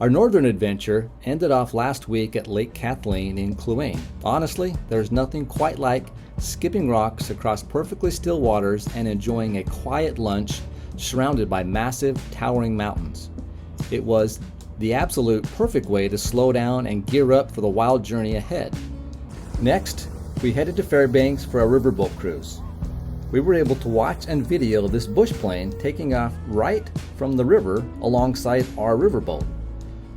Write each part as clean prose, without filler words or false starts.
Our northern adventure ended off last week at Lake Kathleen in Kluane. Honestly, there's nothing quite like skipping rocks across perfectly still waters and enjoying a quiet lunch surrounded by massive, towering mountains. It was the absolute perfect way to slow down and gear up for the wild journey ahead. Next, we headed to Fairbanks for a riverboat cruise. We were able to watch and video this bush plane taking off right from the river alongside our riverboat.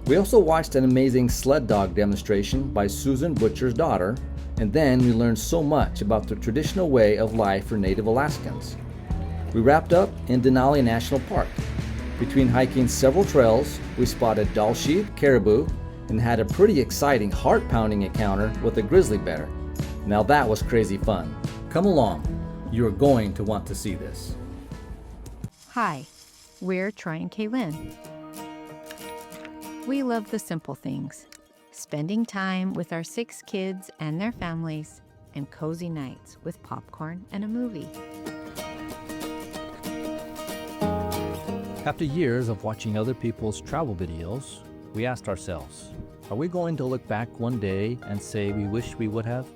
We also watched an amazing sled dog demonstration by Susan Butcher's daughter, and then we learned so much about the traditional way of life for Native Alaskans. We wrapped up in Denali National Park. Between hiking several trails, we spotted Dall sheep, caribou, and had a pretty exciting heart-pounding encounter with a grizzly bear. Now that was crazy fun. Come along, you are going to want to see this. Hi, we're Troy and KayLynne. We love the simple things, spending time with our 6 kids and their families, and cozy nights with popcorn and a movie. After years of watching other people's travel videos, we asked ourselves, are we going to look back one day and say we wish we would have?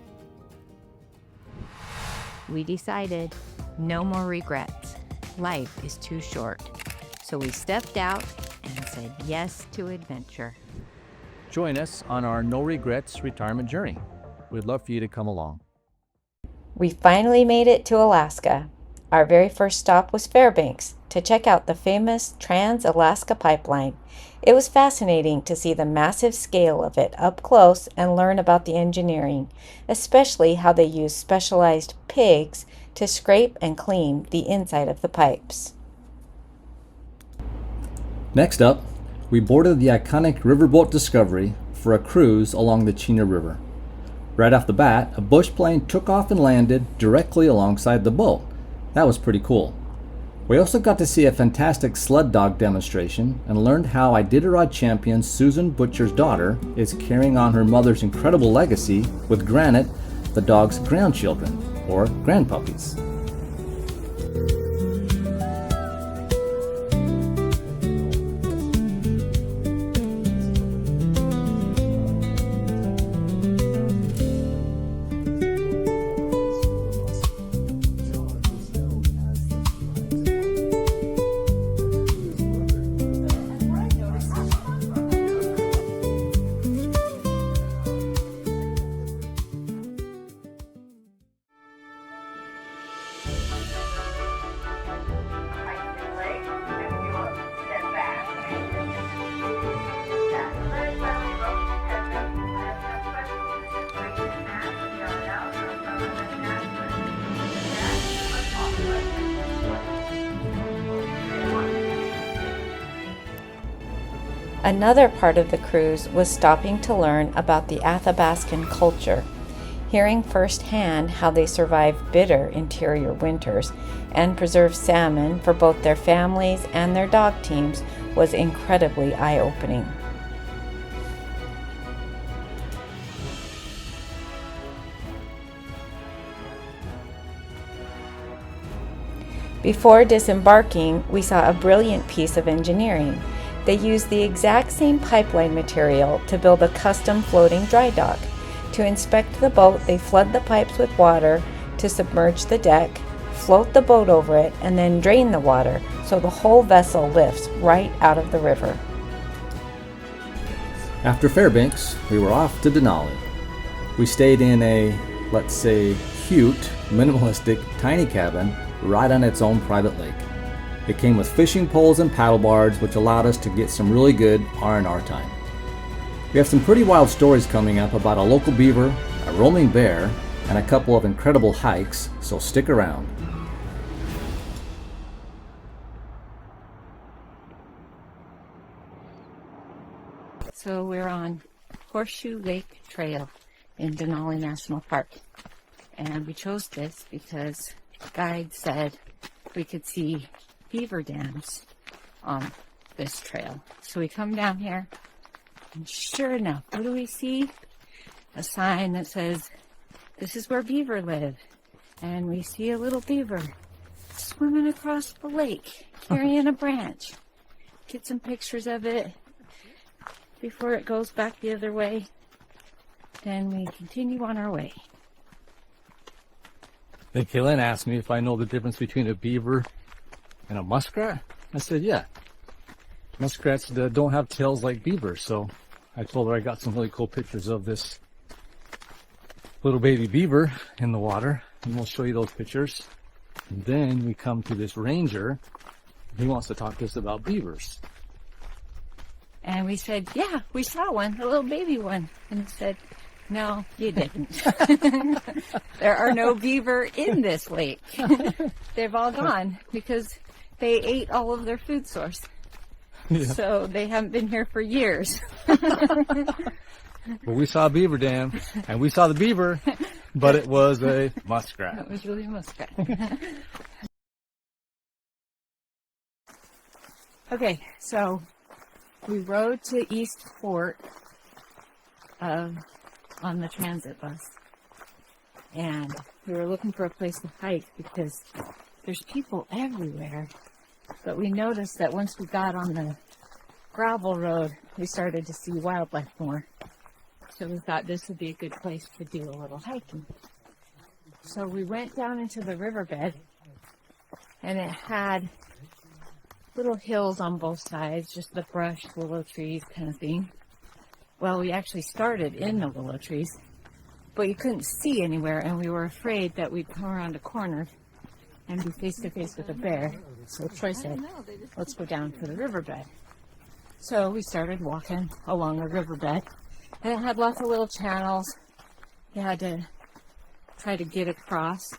We decided no more regrets. Life is too short. So we stepped out and said yes to adventure. Join us on our NoRegrets Retirement journey. We'd love for you to come along. We finally made it to Alaska. Our very first stop was Fairbanks to check out the famous Trans-Alaska Pipeline. It was fascinating to see the massive scale of it up close and learn about the engineering, especially how they use specialized pigs to scrape and clean the inside of the pipes. Next up, we boarded the iconic riverboat Discovery for a cruise along the Chena River. Right off the bat, a bush plane took off and landed directly alongside the boat. That was pretty cool. We also got to see a fantastic sled dog demonstration and learned how Iditarod champion Susan Butcher's daughter is carrying on her mother's incredible legacy with Granite, the dog's grandchildren, or grandpuppies. Another part of the cruise was stopping to learn about the Athabascan culture. Hearing firsthand how they survive bitter interior winters and preserve salmon for both their families and their dog teams was incredibly eye-opening. Before disembarking, we saw a brilliant piece of engineering. They used the exact same pipeline material to build a custom floating dry dock. To inspect the boat, they flood the pipes with water to submerge the deck, float the boat over it, and then drain the water so the whole vessel lifts right out of the river. After Fairbanks, we were off to Denali. We stayed in a, let's say, cute, minimalistic, tiny cabin right on its own private lake. It came with fishing poles and paddle boards, which allowed us to get some really good R&R time. We have some pretty wild stories coming up about a local beaver, a roaming bear, and a couple of incredible hikes, so stick around. So we're on Horseshoe Lake Trail in Denali National Park. And we chose this because the guide said we could see beaver dams on this trail. So we come down here, and sure enough, what do we see? A sign that says, "This is where beaver live." And we see a little beaver swimming across the lake, carrying a branch. Get some pictures of it. before it goes back the other way. Then we continue on our way. Then KayLynne asked me if I know the difference between a beaver and a muskrat. I said, yeah. Muskrats don't have tails like beavers. So I told her I got some really cool pictures of this little baby beaver in the water. And we'll show you those pictures. And then we come to this ranger. He wants to talk to us about beavers. And we said, yeah, we saw one, a little baby one. And he said, no, you didn't. There are no beaver in this lake. They've all gone because they ate all of their food source. Yeah. So they haven't been here for years. Well, we saw a beaver dam, and we saw the beaver, but it was a muskrat. It was really a muskrat. Okay, so we rode to East Fort on the transit bus, and we were looking for a place to hike because there's people everywhere. But we noticed that once we got on the gravel road, we started to see wildlife more. So we thought this would be a good place to do a little hiking. So we went down into the riverbed, and it had little hills on both sides, just the brush, willow trees kind of thing. Well, we actually started in the willow trees, but you couldn't see anywhere, and we were afraid that we'd come around a corner and be face to face with a bear. So Troy said, let's go down to the riverbed. So we started walking along the riverbed, and it had lots of little channels. You had to try to get across.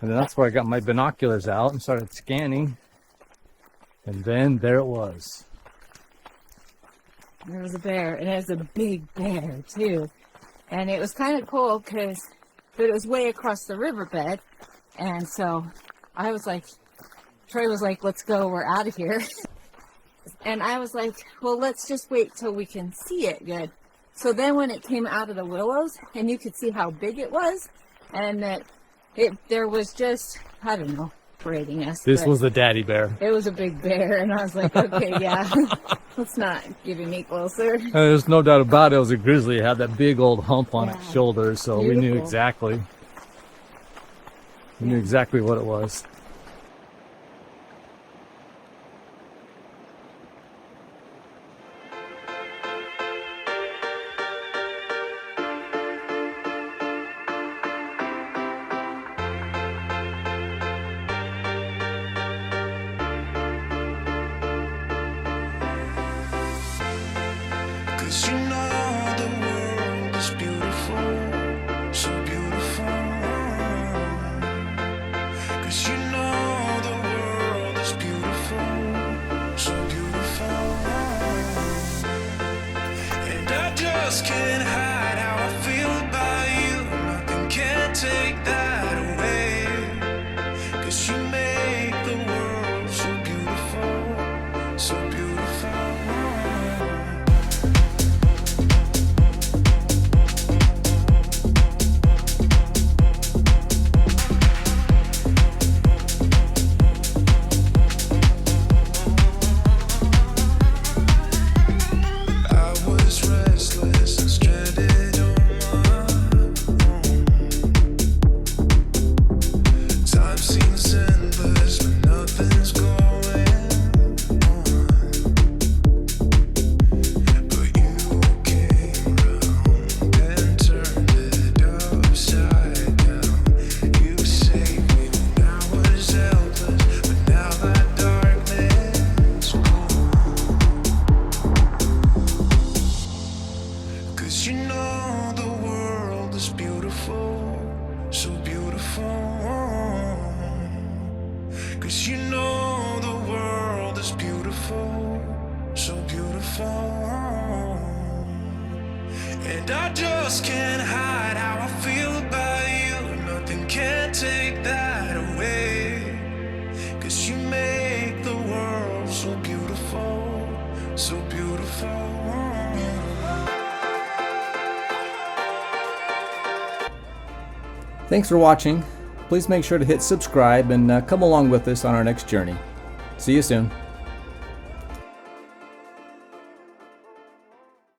And then that's where I got my binoculars out and started scanning. And then there it was. There was a bear, and it was a big bear too. And it was kind of cool because it was way across the riverbed. And so I was like, Troy was like, let's go, we're out of here. And I was like, well, let's just wait till we can see it good. So then when it came out of the willows, and you could see how big it was, and that there was just, I don't know, parading us. This was the daddy bear. It was a big bear, and I was like, okay, yeah, let's not get any closer. There's no doubt about it. It was a grizzly. It had that big old hump on its shoulder, so Beautiful. We knew exactly. We knew exactly what it was. Cause you know the world is beautiful, so beautiful. Cause you know the world is beautiful, so beautiful. And I just can't hide how I feel about you. Nothing can take that away. Cause you make the world so beautiful, so beautiful. Cause you know the world is beautiful, so beautiful. And I just can't hide how I feel about you. Nothing can take that away. Cause you make the world so beautiful, so beautiful. Thanks for watching. Please make sure to hit subscribe and come along with us on our next journey. See you soon.